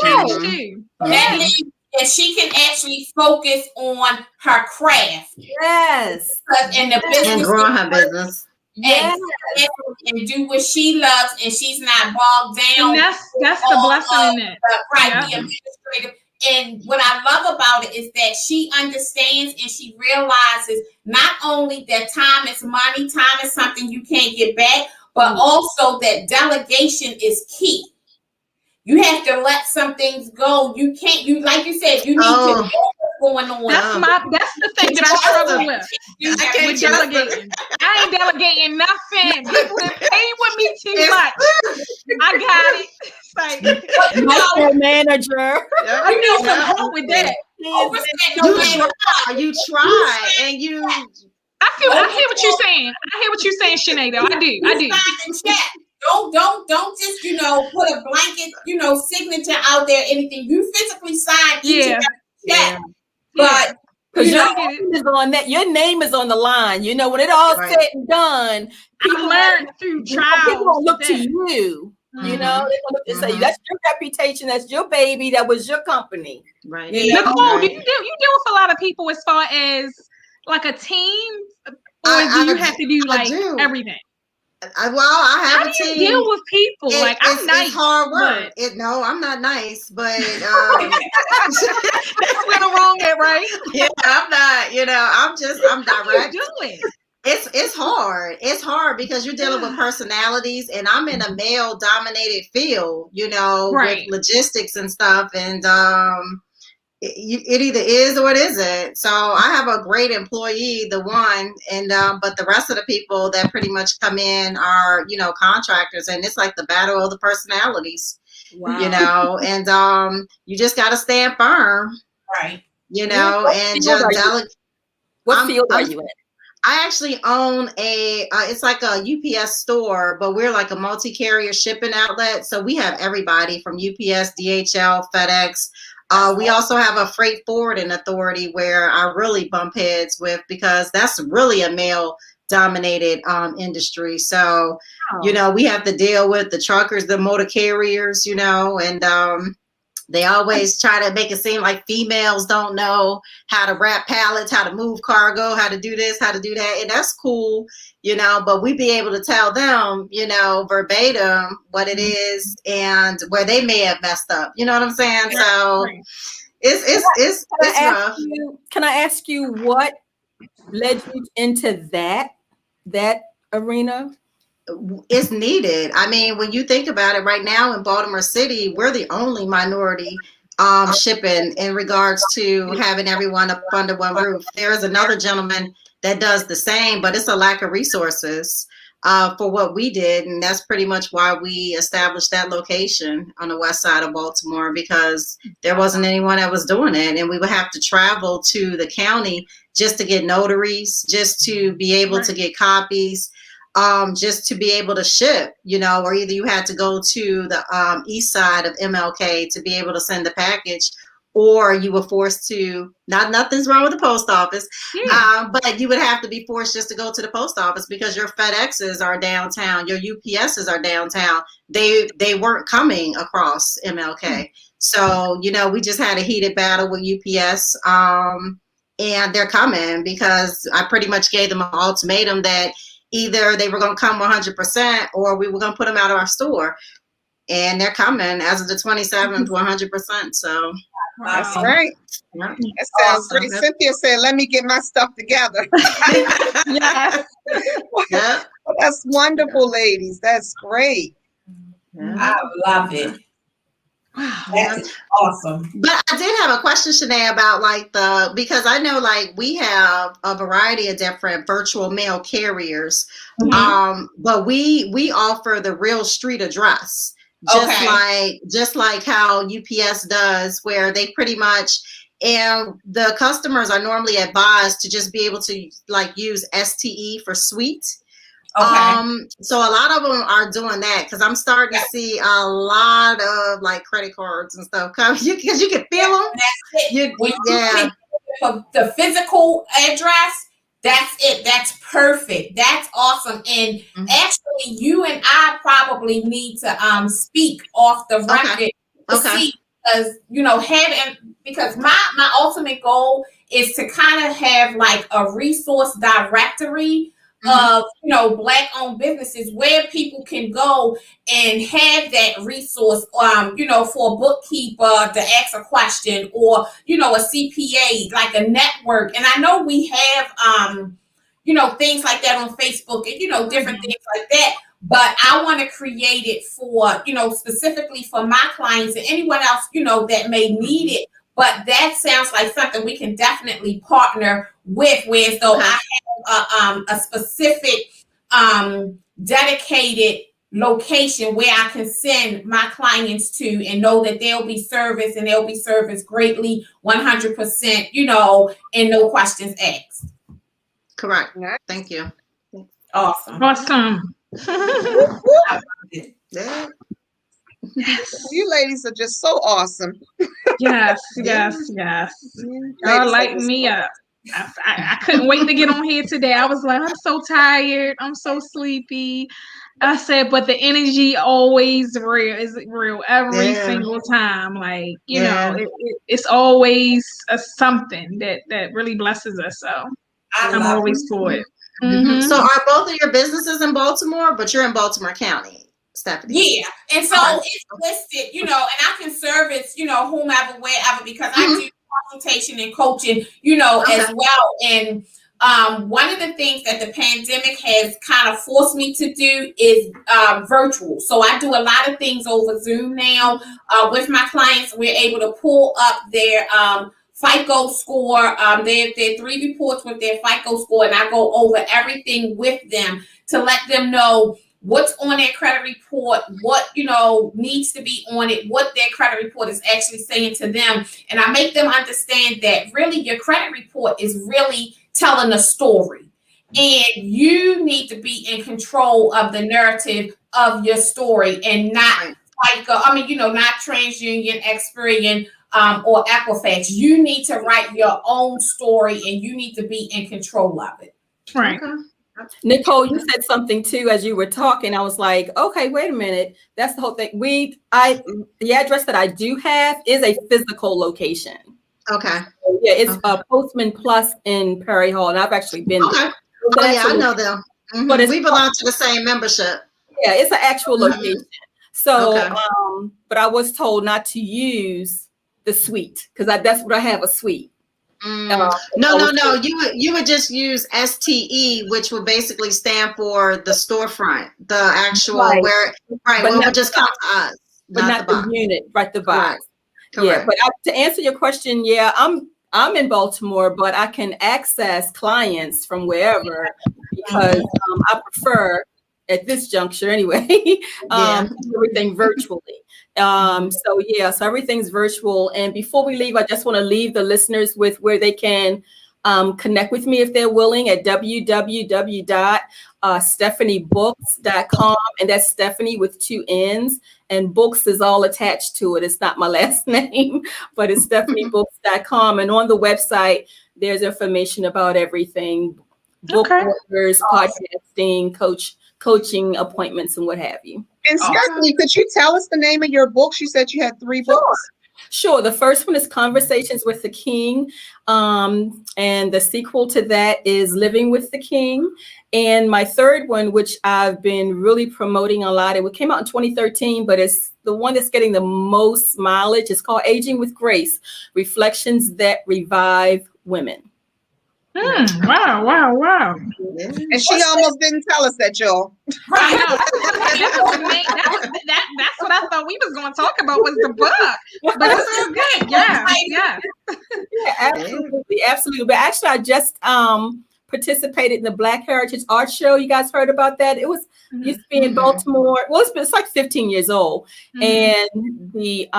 change too. That means that she can actually focus on her craft. Yes. And the business. And grow her business. And do what she loves, and she's not bogged down. And that's the blessing in it. The administrative. And what I love about it is that she understands and she realizes not only that time is money, time is something you can't get back, but also that delegation is key. You have to let some things go. You can't. Like you said, you need to know what's going on. That's the thing that I struggle with. With delegating. I ain't delegating nothing. People are paying with me too much. I got it. It's like manager. I need some help with that. You try, and you. I hear what you're saying. I hear what you're saying, Shanae. Though I do. Don't just put a blanket signature out there. Anything you physically sign each and every check, but because your name is on the line. When it all said and done, people learn through trials. People gonna look to you. They're gonna look and say that's your reputation, that's your baby, that was your company. Right. Nicole, do you deal with a lot of people as far as like a team, or do you have to do everything? I have a team. How do you deal with people? I'm nice. It's hard work. No, I'm not nice, but that's where the wrong at, right? Yeah, I'm not. I'm direct. What are you doing? It's hard. It's hard because you're dealing with personalities, and I'm in a male dominated field, with logistics and stuff. And it either is or it isn't. So I have a great employee, the one, and but the rest of the people that pretty much come in are, contractors, and it's like the battle of the personalities. Wow. And you just got to stand firm. Right. And just delegate. What field are you in? I actually own it's like a UPS store, but we're like a multi-carrier shipping outlet. So we have everybody from UPS, DHL, FedEx. We also have a freight forwarding authority where I really bump heads with, because that's really a male dominated industry. So, we have to deal with the truckers, the motor carriers, and they always try to make it seem like females don't know how to wrap pallets, how to move cargo, how to do this, how to do that. And that's cool, but we be able to tell them, verbatim what it is and where they may have messed up. You know what I'm saying? So it's rough. Can I ask you what led you into that arena? It's needed. I mean, when you think about it, right now in Baltimore City, we're the only minority shipping in regards to having everyone up under one roof. There is another gentleman that does the same, but it's a lack of resources for what we did. And that's pretty much why we established that location on the west side of Baltimore, because there wasn't anyone that was doing it. And we would have to travel to the county just to get notaries, just to be able to get copies. Just to be able to ship, or either you had to go to the east side of MLK to be able to send the package, or you were forced to, nothing's wrong with the post office, but you would have to be forced just to go to the post office because your FedExes are downtown, your UPSs are downtown. They weren't coming across MLK. So, we just had a heated battle with UPS, and they're coming because I pretty much gave them an ultimatum that either they were going to come 100% or we were going to put them out of our store. And they're coming as of the 27th, 100%. So that's right. Yeah. That sounds great. Cynthia said, let me get my stuff together. Yeah. Well, that's wonderful, ladies. That's great. Yeah. I love it. That's awesome. But I did have a question, Shanae, about because I know we have a variety of different virtual mail carriers, but we offer the real street address, just like how UPS does, where they pretty much, and the customers are normally advised to just be able to use STE for suite. Okay. So a lot of them are doing that because I'm starting to see a lot of credit cards and stuff come because you can feel them. That's it. When you for the physical address, that's it. That's perfect. That's awesome. And actually, you and I probably need to speak off the record to see, because because my ultimate goal is to kind of have a resource directory of Black-owned businesses where people can go and have that resource, for a bookkeeper to ask a question, or a CPA, a network. And I know we have things like that on Facebook and different things like that. But I want to create it for specifically for my clients and anyone else that may need it. But that sounds like something we can definitely partner with, where so I have a specific dedicated location where I can send my clients to and know that they'll be serviced and they'll be serviced greatly, 100%, and no questions asked. Correct. Thank you. Awesome. Yeah. You ladies are just so awesome. Yes. Y'all light me up. I couldn't wait to get on here today. I was like, I'm so tired. I'm so sleepy. I said, but the energy always is real every single time. It's always something that really blesses us. So I'm always for it. Mm-hmm. So are both of your businesses in Baltimore, but you're in Baltimore County, Stephanie? Yeah. And so it's listed, and I can service, whomever, wherever, because I do consultation and coaching, as well. And one of the things that the pandemic has kind of forced me to do is virtual. So I do a lot of things over Zoom now. With my clients, we're able to pull up their FICO score, their 3 reports with their FICO score, and I go over everything with them to let them know what's on their credit report, what, needs to be on it, what their credit report is actually saying to them. And I make them understand that really your credit report is really telling a story. And you need to be in control of the narrative of your story and not not TransUnion, Experian, or Equifax. You need to write your own story and you need to be in control of it. Right. Okay. Nicole, you said something too as you were talking. I was like, okay, wait a minute. That's the whole thing. The address that I do have is a physical location. Okay. So, yeah, it's Postman Plus in Perry Hall, and I've actually been there. Oh yeah, I know them. Mm-hmm. But we belong to the same membership. Yeah, it's an actual location. So, but I was told not to use the suite because that's what I have, a suite. No. You would just use STE, which would basically stand for the storefront, the actual where it would just come to us, but not the unit, right? The box. Correct. Yeah, but to answer your question, I'm in Baltimore, but I can access clients from wherever because I prefer at this juncture anyway, everything virtually. So everything's virtual. And before we leave, I just want to leave the listeners with where they can connect with me if they're willing at www.stephaniebooks.com. And that's Stephanie with 2 N's. And books is all attached to it. It's not my last name, but it's stephaniebooks.com. And on the website, there's information about everything, book orders, podcasting, coaching appointments, and what have you. And Stephanie, could you tell us the name of your books? You said you had 3 books. Sure. The first one is Conversations with the King. And the sequel to that is Living with the King. And my third one, which I've been really promoting a lot, it came out in 2013, but it's the one that's getting the most mileage. It's called Aging with Grace, Reflections That Revive Women. Wow. And she almost didn't tell us that, y'all. Right. That's what I thought we was going to talk about was the book. But it's so good. Yeah. Yeah, absolutely. But actually, I just participated in the Black Heritage Art Show. You guys heard about that? It was used to be in Baltimore. Well, it's like 15 years old. And the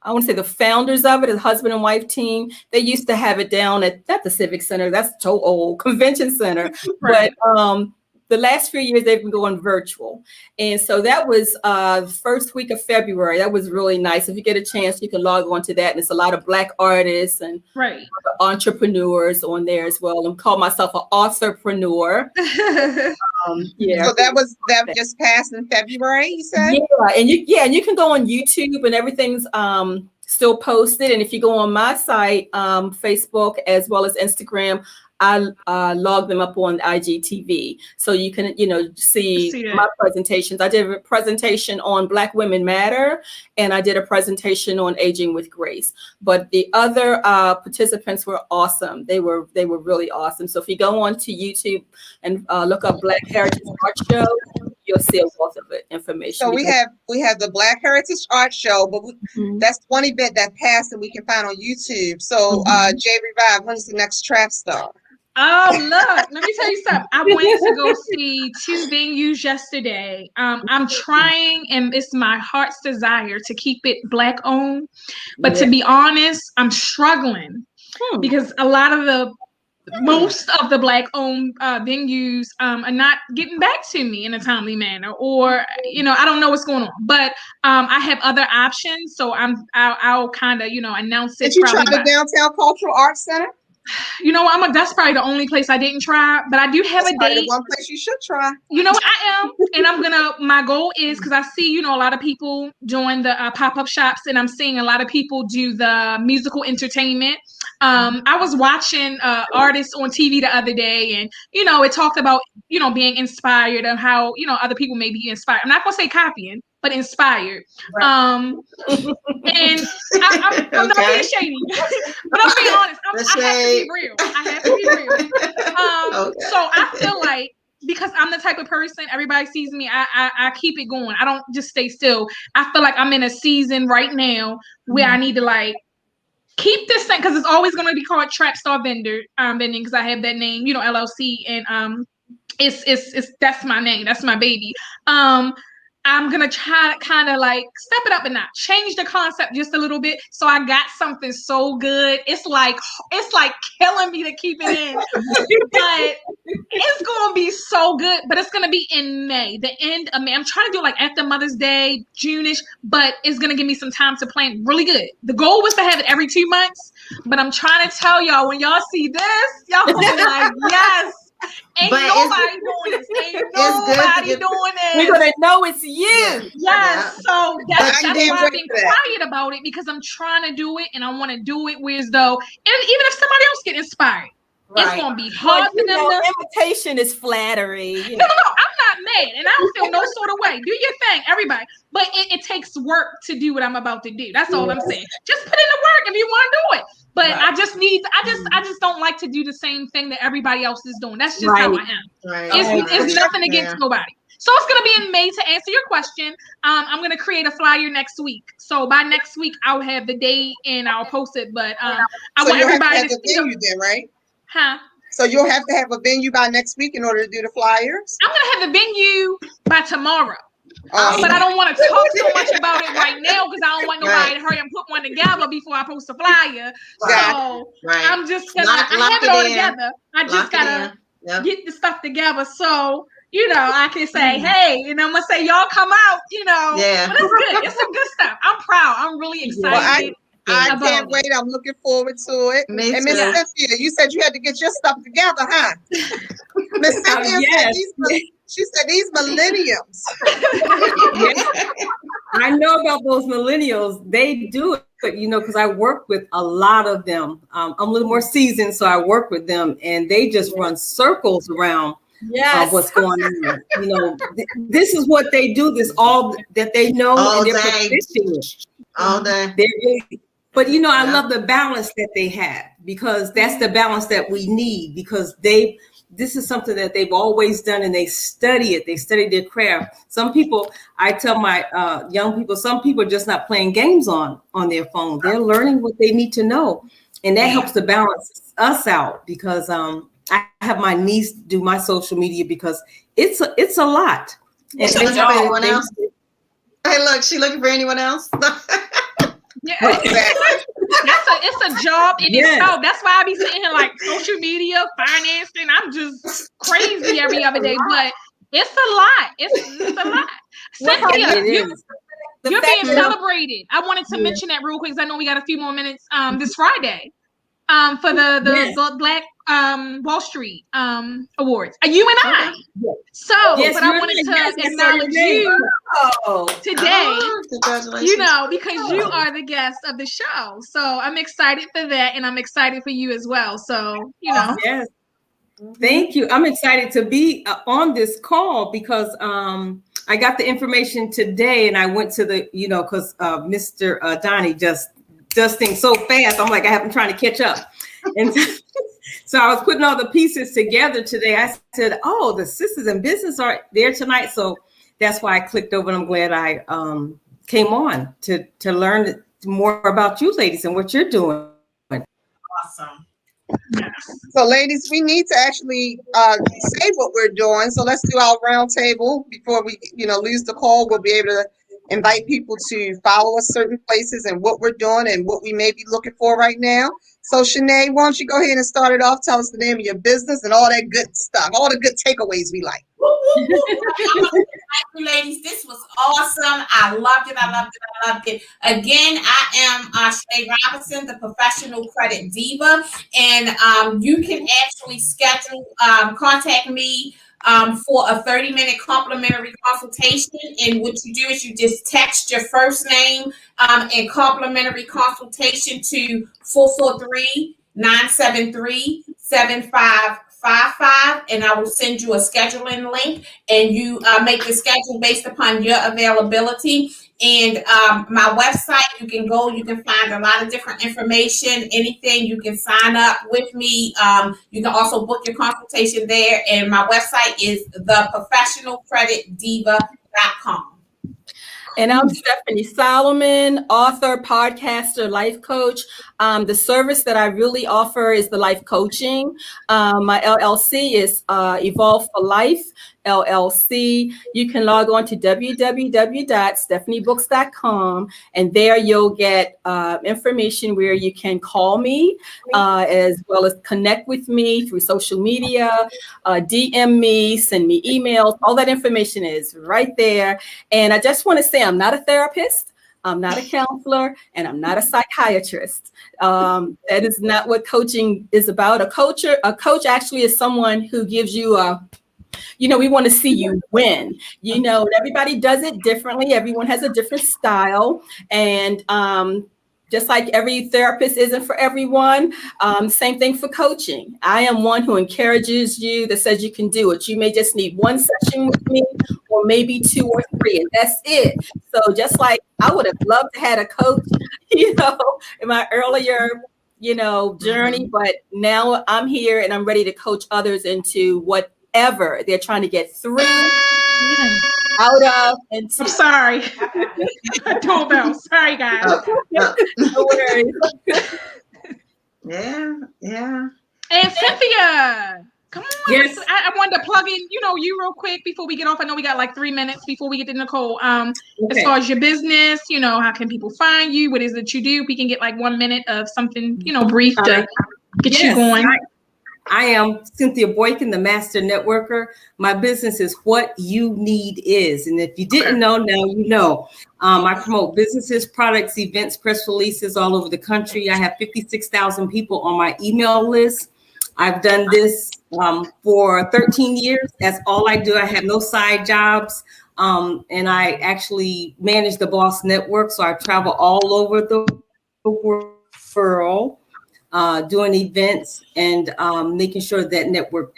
I want to say the founders of it, the husband and wife team, they used to have it down at the Civic Center. That's so old, Convention Center. But the last few years, they've been going virtual. And so that was the first week of February. That was really nice. If you get a chance, you can log on to that. And it's a lot of Black artists and entrepreneurs on there as well. I call myself an authorpreneur. So that just passed in February, you said? Yeah, and you can go on YouTube and everything's still posted. And if you go on my site, Facebook, as well as Instagram, I log them up on IGTV, so you can, see my presentations. I did a presentation on Black Women Matter, and I did a presentation on Aging with Grace. But the other participants were awesome. They were really awesome. So if you go on to YouTube and look up Black Heritage Art Show, you'll see a wealth of information. So we have the Black Heritage Art Show, but that's one event that passed and we can find on YouTube. So Jay Revive, when's the next Trap Star? Oh, look, let me tell you something. I went to go see 2 venues yesterday. I'm trying, and it's my heart's desire to keep it Black owned. But to be honest, I'm struggling because most of the Black owned venues are not getting back to me in a timely manner, or I don't know what's going on. But I have other options, so I'll kind of announce it. Did you try the Downtown Cultural Arts Center? That's probably the only place I didn't try, but I do have a date. One place you should try. I am, and my goal is, because I see, a lot of people doing the pop-up shops, and I'm seeing a lot of people do the musical entertainment. I was watching artists on TV the other day, and, it talked about, being inspired and how, other people may be inspired. I'm not going to say copying, but inspired. And I'm not being shady, but I'm being honest. I have to be real. So I feel like, because I'm the type of person, everybody sees me, I keep it going. I don't just stay still. I feel like I'm in a season right now where I need to like keep this thing, because it's always going to be called Trap Star Vending, because I have that name, LLC, and it's that's my name, that's my baby. I'm gonna try to kind of like step it up and not change the concept just a little bit. So I got something so good. It's like killing me to keep it in, but it's gonna be so good. But it's gonna be in May, the end of May. I'm trying to do it like after Mother's Day, June-ish, but it's gonna give me some time to plan really good. The goal was to have it every 2 months, but I'm trying to tell y'all, when y'all see this, y'all gonna be like, yes. Ain't nobody doing this. Ain't nobody doing this. We're gonna know it's you. Yes. Yeah. So that's why I've been quiet about it, because I'm trying to do it and I want to do it whereas though, and even if somebody else get inspired, it's gonna be hard for them. Invitation is flattery. No, I'm not mad, and I don't feel no sort of way. Do your thing, everybody. But it takes work to do what I'm about to do. That's all I'm saying. Just put in the work if you want to do it. But I just don't like to do the same thing that everybody else is doing. That's just how I am. Right. It's nothing against nobody. So it's gonna be in May. To answer your question, I'm gonna create a flyer next week. So by next week, I'll have the date and I'll post it. But I want everybody to see you then, right? Huh? So you'll have to have a venue by next week in order to do the flyers? I'm gonna have the venue by tomorrow. But I don't want to talk so much about it right now, because I don't want nobody to hurry and put one together before I post a flyer. So I'm just gonna I have it all together. I just gotta get the stuff together. So I can say, hey, and I'm gonna say, y'all come out, But it's good. It's some good stuff. I'm proud. I'm really excited. I can't wait. I'm looking forward to it. And Miss Cynthia, you said you had to get your stuff together, huh? Miss Cynthia said she said these millenniums. I know about those millennials. They do it, because I work with a lot of them. I'm a little more seasoned, so I work with them, and they just run circles around what's going on. This is what they do. This all that they know, all and they're proficient all day. They're really, but I love the balance that they have, because that's the balance that we need, because this is something that they've always done, and they study it. They study their craft. Some people, I tell my young people, some people are just not playing games on their phone. They're learning what they need to know. And that helps to balance us out, because I have my niece do my social media, because it's a lot. And looking for anyone else? Hey, look, she looking for anyone else? Yeah, it's a job in itself. That's why I be sitting here like social media, financing. I'm just crazy every other day, but it's a lot. It's a lot. Cynthia, you're being celebrated. I wanted to mention that real quick, because I know we got a few more minutes this Friday for the Black Wall Street Awards. You and I. So, but I wanted to acknowledge you today, because you are the guest of the show. So I'm excited for that, and I'm excited for you as well. So, Yes. Thank you. I'm excited to be on this call, because I got the information today, and I went to the, because Mr. Donnie just does things so fast. I'm like, I'm trying to catch up. And so I was putting all the pieces together today. I said, oh, the Sisters in Business are there tonight. So that's why I clicked over, and I'm glad I came on to learn more about you ladies and what you're doing. Awesome. So ladies, we need to actually say what we're doing. So let's do our round table before we, lose the call. We'll be able to invite people to follow us certain places and what we're doing and what we may be looking for right now. So Shanae, why don't you go ahead and start it off? Tell us the name of your business and all that good stuff, all the good takeaways we like. Thank you, ladies. This was awesome. I loved it. Again, I am Shanae Robinson, the professional credit diva, and you can actually schedule, contact me for a 30-minute complimentary consultation. And what you do is you just text your first name and complimentary consultation to 443-973-7555. 888-888-8855, and I will send you a scheduling link, and you make the schedule based upon your availability. And my website, you can find a lot of different information, anything. You can sign up with me. You can also book your consultation there. And my website is theprofessionalcreditdiva.com. And I'm Stephanie Solomon, author, podcaster, life coach. The service that I really offer is the life coaching. My LLC is Evolve for Life LLC. You can log on to www.stephaniebooks.com, and there you'll get information where you can call me as well as connect with me through social media, DM me, send me emails. All that information is right there. And I just want to say I'm not a therapist, I'm not a counselor, and I'm not a psychiatrist. That is not what coaching is about. A coach actually is someone who gives you we want to see you win. Everybody does it differently. Everyone has a different style. And just like every therapist isn't for everyone, same thing for coaching. I am one who encourages you, that says you can do it. You may just need one session with me, or maybe 2 or 3, and that's it. So just like I would have loved to have a coach, in my earlier, journey, but now I'm here and I'm ready to coach others into whatever they're trying to get through, out of, and to. I'm sorry. Doorbell. Sorry, guys. No worries. Yeah. And Cynthia, come on. Yes. I wanted to plug in, you real quick before we get off. I know we got like 3 minutes before we get to Nicole. As far as your business, how can people find you? What is it you do? We can get like 1 minute of something, brief to get you going. I am Cynthia Boykin, the Master Networker. My business is What You Need Is. And if you didn't know, now you know. I promote businesses, products, events, press releases all over the country. I have 56,000 people on my email list. I've done this for 13 years. That's all I do. I have no side jobs. And I actually manage the Boss Network. So I travel all over the world. Doing events and making sure that network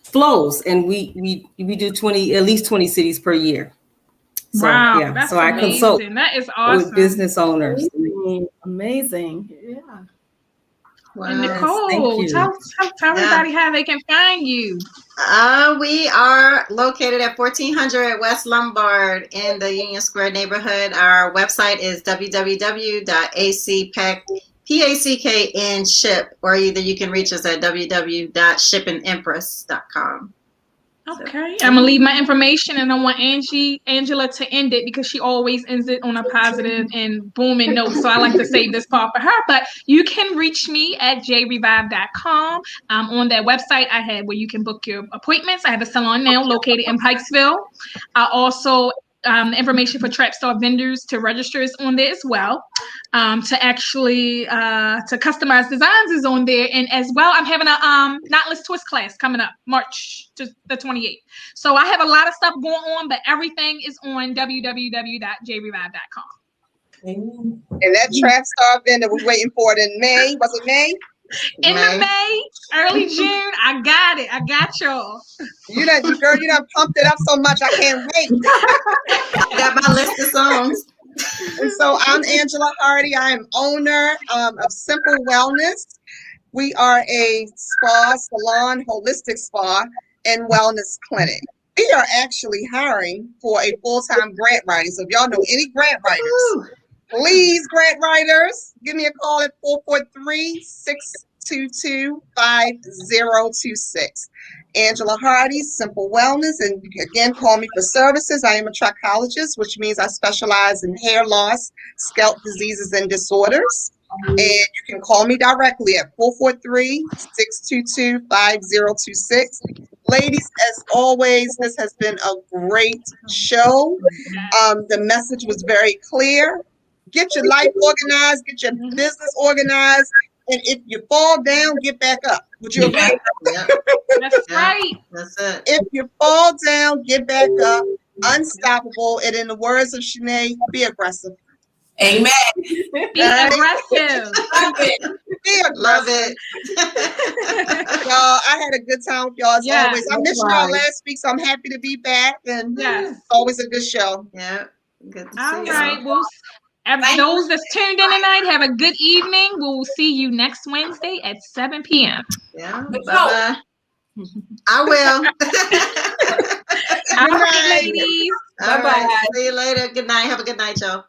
flows, and we do at least 20 cities per year. So, wow, yeah. that's so I amazing. consult That is awesome. with business owners. Amazing. Yeah. Wow. And Nicole, tell everybody how they can find you. We are located at 1400 West Lombard in the Union Square neighborhood. Our website is www.packnship, or either you can reach us at www.shipandempress.com. Okay, I'm gonna leave my information, and I want Angela to end it because she always ends it on a positive and booming note. So I like to save this part for her. But you can reach me at jrevive.com. On that website, I have where you can book your appointments. I have a salon now located in Pikesville. I also information for Trap Star vendors to register is on there as well. To customize designs is on there, and as well, I'm having a Knotless Twist class coming up March to the 28th. So I have a lot of stuff going on, but everything is on www.jrevive.com. And that Trap Star vendor was waiting for it in May. Was it May? May, early June. I got it. I got y'all. You done pumped it up so much. I can't wait. I got my list of songs. And so I'm Angela Hardy. I am owner of Simple Wellness. We are a spa, salon, holistic spa, and wellness clinic. We are actually hiring for a full-time grant writer. So if y'all know any grant writers, please, grant writers, give me a call at 443-622-5026. Angela Hardy, Simple Wellness. And again, call me for services. I am a trichologist, which means I specialize in hair loss, scalp diseases, and disorders. And you can call me directly at 443-622-5026. Ladies, as always, this has been a great show. The message was very clear. Get your life organized, get your business organized, and if you fall down, get back up. Would you agree? Yeah. That's right. That's it. If you fall down, get back up. Unstoppable. And in the words of Shanae, be aggressive. Amen. Be aggressive. Love it. Be aggressive. Love it. y'all. I had a good time with y'all as always. I missed y'all last week, so I'm happy to be back. And it's always a good show. Yeah. Good to All see right. you. Well, those that's tuned in tonight, have a good evening. We'll see you next Wednesday at 7 p.m. Yeah. Bye-bye. I will. All right, ladies. All right. See you later. Good night. Have a good night, y'all.